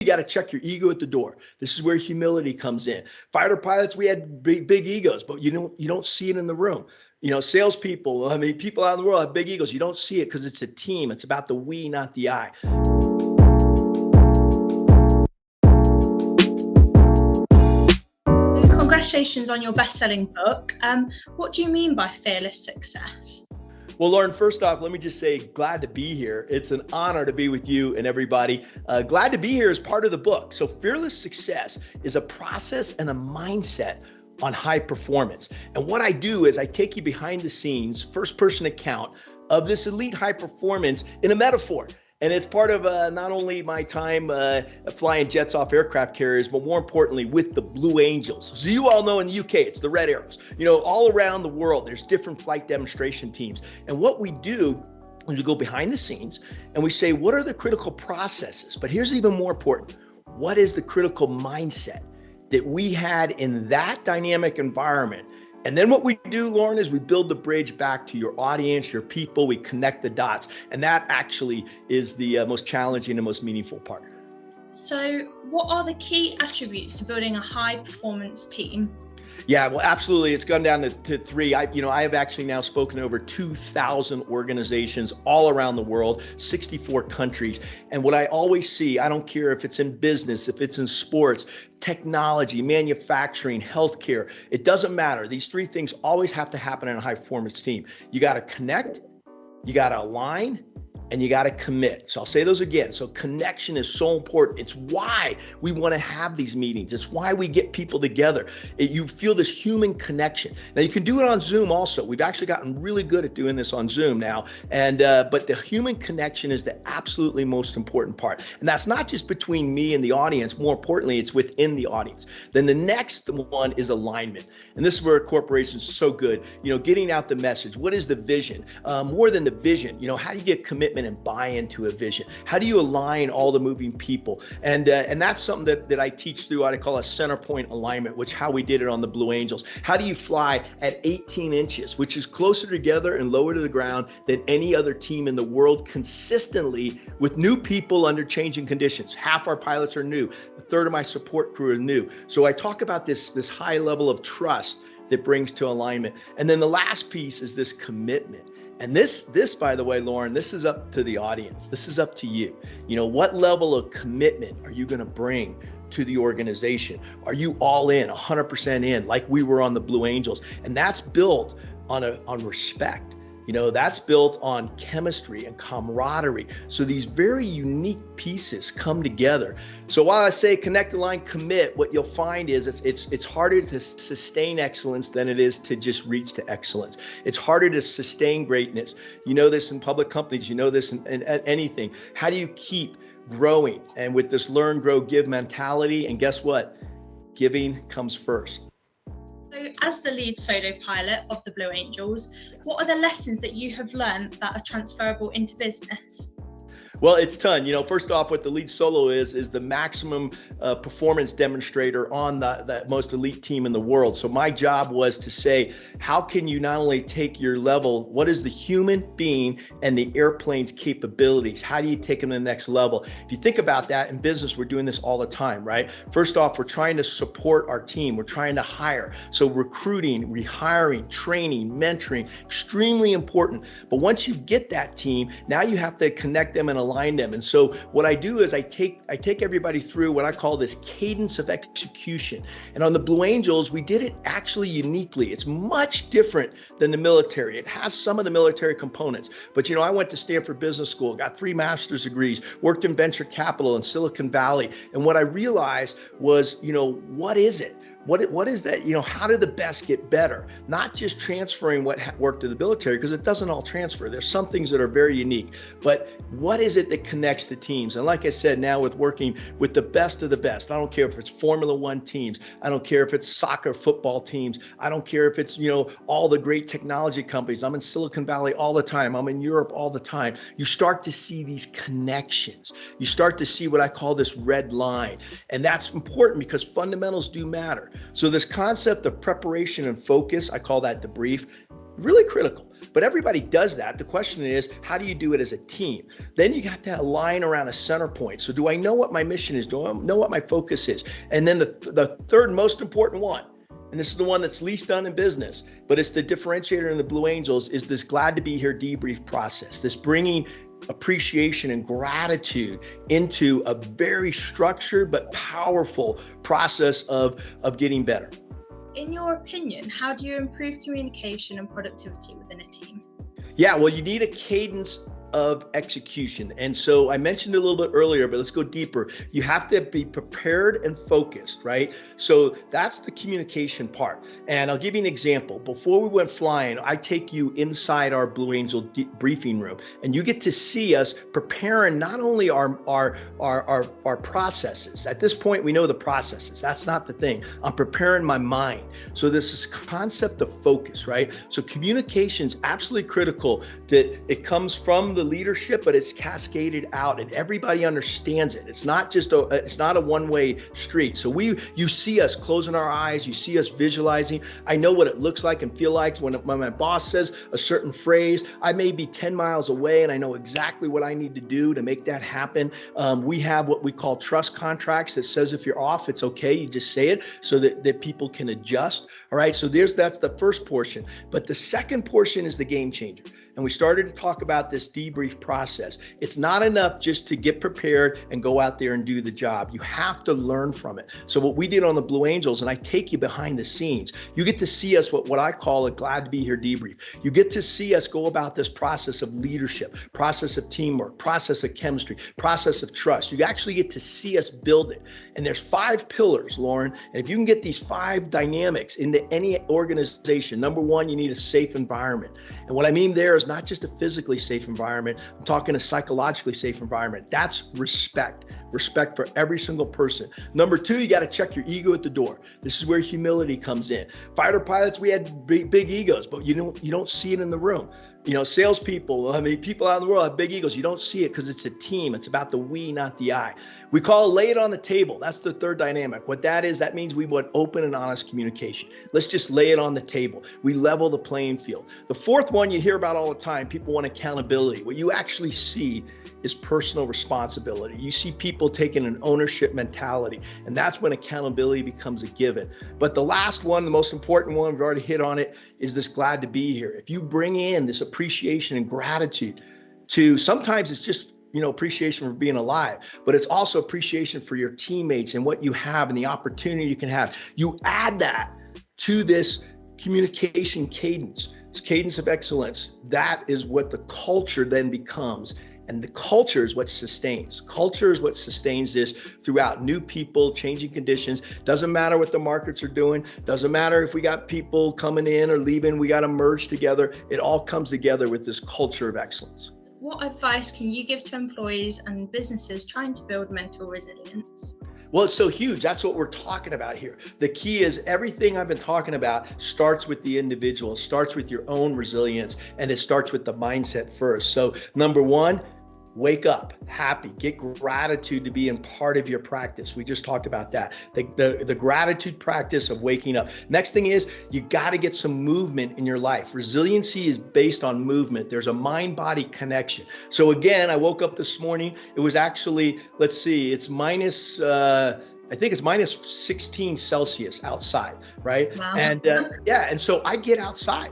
you got to check your ego at the door. This is where humility comes in. Fighter pilots, we had big egos, but you don't see it in the room. Salespeople, people out in the world have big egos. You don't see it because it's a team. It's about the we, not the I. Congratulations on your best-selling book. What do you mean by fearless success? Well, Lauren, first off, let me just say, glad to be here. It's an honor to be with you and everybody. Glad to be here as part of the book. So fearless success is a process and a mindset on high performance. And what I do is I take you behind the scenes, first-person account of this elite high performance in a metaphor. And it's part of not only my time flying jets off aircraft carriers, but more importantly, with the Blue Angels. So you all know in the UK, it's the Red Arrows. All around the world, there's different flight demonstration teams. And what we do is we go behind the scenes and we say, what are the critical processes? But here's even more important. What is the critical mindset that we had in that dynamic environment? And then what we do, Lauren, is we build the bridge back to your audience, your people, we connect the dots. And that actually is the most challenging and most meaningful part. So what are the key attributes to building a high performance team? Yeah, well, absolutely. It's gone down to three. I have actually now spoken to over 2,000 organizations all around the world, 64 countries. And what I always see, I don't care if it's in business, if it's in sports, technology, manufacturing, healthcare, it doesn't matter. These three things always have to happen in a high performance team. You got to connect, you got to align, and you got to commit. So I'll say those again. So connection is so important. It's why we want to have these meetings. It's why we get people together. You feel this human connection. Now you can do it on Zoom also. We've actually gotten really good at doing this on Zoom now. But the human connection is the absolutely most important part. And that's not just between me and the audience. More importantly, it's within the audience. Then the next one is alignment. And this is where corporations are so good. Getting out the message. What is the vision? More than the vision, how do you get commitment and buy into a vision? How do you align all the moving people? And that's something that I teach through what I call a center point alignment, which how we did it on the Blue Angels. How do you fly at 18 inches, which is closer together and lower to the ground than any other team in the world consistently with new people under changing conditions? Half our pilots are new. A third of my support crew are new. So I talk about this high level of trust that brings to alignment. And then the last piece is this commitment. And this, by the way, Lauren, this is up to the audience. This is up to you. What level of commitment are you going to bring to the organization? Are you all in, 100% in, like we were on the Blue Angels? And that's built on respect. That's built on chemistry and camaraderie. So these very unique pieces come together. So while I say connect, align, commit, what you'll find is it's harder to sustain excellence than it is to just reach to excellence. It's harder to sustain greatness. You know this in public companies, you know this in anything. How do you keep growing? And with this learn, grow, give mentality, and guess what? Giving comes first. So as the lead solo pilot of the Blue Angels, what are the lessons that you have learned that are transferable into business? Well, it's ton. First off, what the lead solo is the maximum performance demonstrator on the most elite team in the world. So my job was to say, how can you not only take your level, what is the human being and the airplane's capabilities? How do you take them to the next level? If you think about that in business, we're doing this all the time, right? First off, we're trying to support our team. We're trying to hire. So recruiting, rehiring, training, mentoring, extremely important. But once you get that team, now you have to connect them and align them. And so what I do is I take everybody through what I call this cadence of execution. And on the Blue Angels, we did it actually uniquely. It's much different than the military. It has some of the military components, but I went to Stanford Business School, got 3 master's degrees, worked in venture capital in Silicon Valley. And what I realized was, what is it? What is that? How do the best get better? Not just transferring what worked to the military, because it doesn't all transfer. There's some things that are very unique, but what is it that connects the teams? And like I said, now with working with the best of the best, I don't care if it's Formula One teams. I don't care if it's soccer, football teams. I don't care if it's, all the great technology companies. I'm in Silicon Valley all the time. I'm in Europe all the time. You start to see these connections. You start to see what I call this red line. And that's important because fundamentals do matter. So this concept of preparation and focus, I call that debrief. really critical. But everybody does that. The question is, how do you do it as a team? Then you got to align around a center point. So do I know what my mission is? Do I know what my focus is? And then the third most important one, and this is the one that's least done in business, but it's the differentiator in the Blue Angels, is this glad to be here debrief process, this bringing appreciation and gratitude into a very structured but powerful process of getting better. In your opinion, how do you improve communication and productivity within a team? Yeah, well, you need a cadence of execution. And so I mentioned it a little bit earlier, but let's go deeper. You have to be prepared and focused, right? So that's the communication part. And I'll give you an example. Before we went flying, I take you inside our Blue Angel briefing room, and you get to see us preparing not only our processes. At this point, we know the processes. That's not the thing. I'm preparing my mind. So this is concept of focus, right? So communication is absolutely critical, that it comes from the leadership, but it's cascaded out and everybody understands it. It's not just it's not a one-way street. So you see us closing our eyes, you see us visualizing. I know what it looks like and feel like when my boss says a certain phrase. I may be 10 miles away and I know exactly what I need to do to make that happen. We have what we call trust contracts that says if you're off, it's okay. You just say it so that people can adjust. All right. So that's the first portion. But the second portion is the game changer. And we started to talk about this debrief process. It's not enough just to get prepared and go out there and do the job. You have to learn from it. So what we did on the Blue Angels, and I take you behind the scenes, you get to see us what I call a glad to be here debrief. You get to see us go about this process of leadership, process of teamwork, process of chemistry, process of trust. You actually get to see us build it. And there's 5 pillars, Lauren. And if you can get these 5 dynamics into any organization, number one, you need a safe environment. And what I mean there is not just a physically safe environment. I'm talking a psychologically safe environment. That's respect for every single person. Number 2, you got to check your ego at the door. This is where humility comes in. Fighter pilots, we had big egos, but you don't see it in the room. You know, salespeople, people out in the world have big egos. You don't see it because it's a team. It's about the we, not the I. We call it lay it on the table. That's the third dynamic. What that is, that means we want open and honest communication. Let's just lay it on the table. We level the playing field. The fourth one you hear about all the time, people want accountability. What you actually see is personal responsibility. You see people taking an ownership mentality, and that's when accountability becomes a given. But the last one, the most important one, we've already hit on it, is this glad to be here. If you bring in this appreciation and gratitude to, sometimes it's just appreciation for being alive, but it's also appreciation for your teammates and what you have and the opportunity you can have. You add that to this communication cadence, this cadence of excellence. That is what the culture then becomes. And the culture is what sustains. Culture is what sustains this throughout new people, changing conditions. Doesn't matter what the markets are doing. Doesn't matter if we got people coming in or leaving. We got to merge together. It all comes together with this culture of excellence. What advice can you give to employees and businesses trying to build mental resilience? Well, it's so huge. That's what we're talking about here. The key is everything I've been talking about starts with the individual, starts with your own resilience, and it starts with the mindset first. So number one, wake up happy, get gratitude to be in part of your practice. We just talked about that. The gratitude practice of waking up. Next thing is you got to get some movement in your life. Resiliency is based on movement. There's a mind-body connection. So again, I woke up this morning. It was actually, let's see, it's minus, I think it's minus 16 Celsius outside, right? Wow. And and so I get outside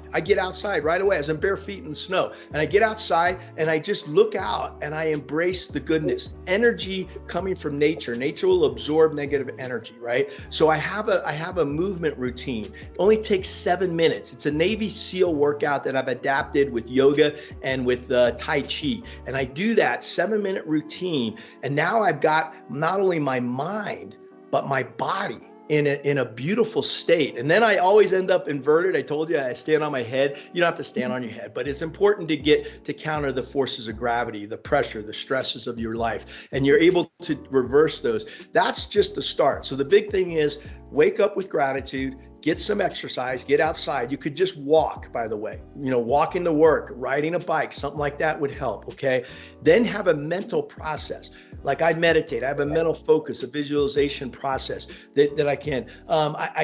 right away as I'm bare feet in the snow. And I get outside and I just look out and I embrace the goodness. Energy coming from nature. Nature will absorb negative energy, right? So I have a movement routine. It only takes 7 minutes. It's a Navy SEAL workout that I've adapted with yoga and with Tai Chi. And I do that 7-minute routine. And now I've got not only my mind, but my body in a beautiful state. And then I always end up inverted. I told you I stand on my head. You don't have to stand on your head, but it's important to get to counter the forces of gravity, the pressure, the stresses of your life, and you're able to reverse those. That's just the start. So the big thing is wake up with gratitude, get some exercise, get outside. You could just walk, by the way, walking to work, riding a bike, something like that would help. Okay. Then have a mental process. Like I meditate, I have a mental focus, a visualization process that I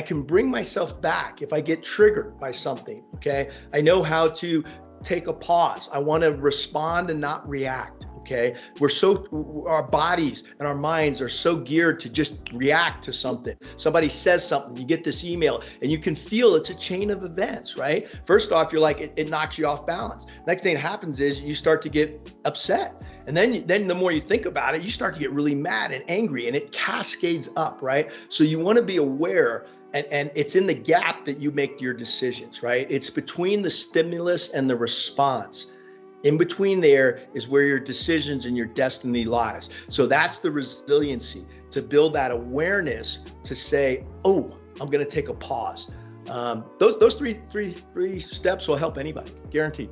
can bring myself back if I get triggered by something. Okay. I know how to take a pause. I want to respond and not react. Okay. Our bodies and our minds are so geared to just react to something. Somebody says something, you get this email, and you can feel it's a chain of events, right? First off, you're like, it knocks you off balance. Next thing that happens is you start to get upset. And then the more you think about it, you start to get really mad and angry, and it cascades up, right? So you want to be aware, and it's in the gap that you make your decisions, right? It's between the stimulus and the response. In between there is where your decisions and your destiny lies. So that's the resiliency, to build that awareness to say, oh, I'm going to take a pause. Those three steps will help anybody, guaranteed.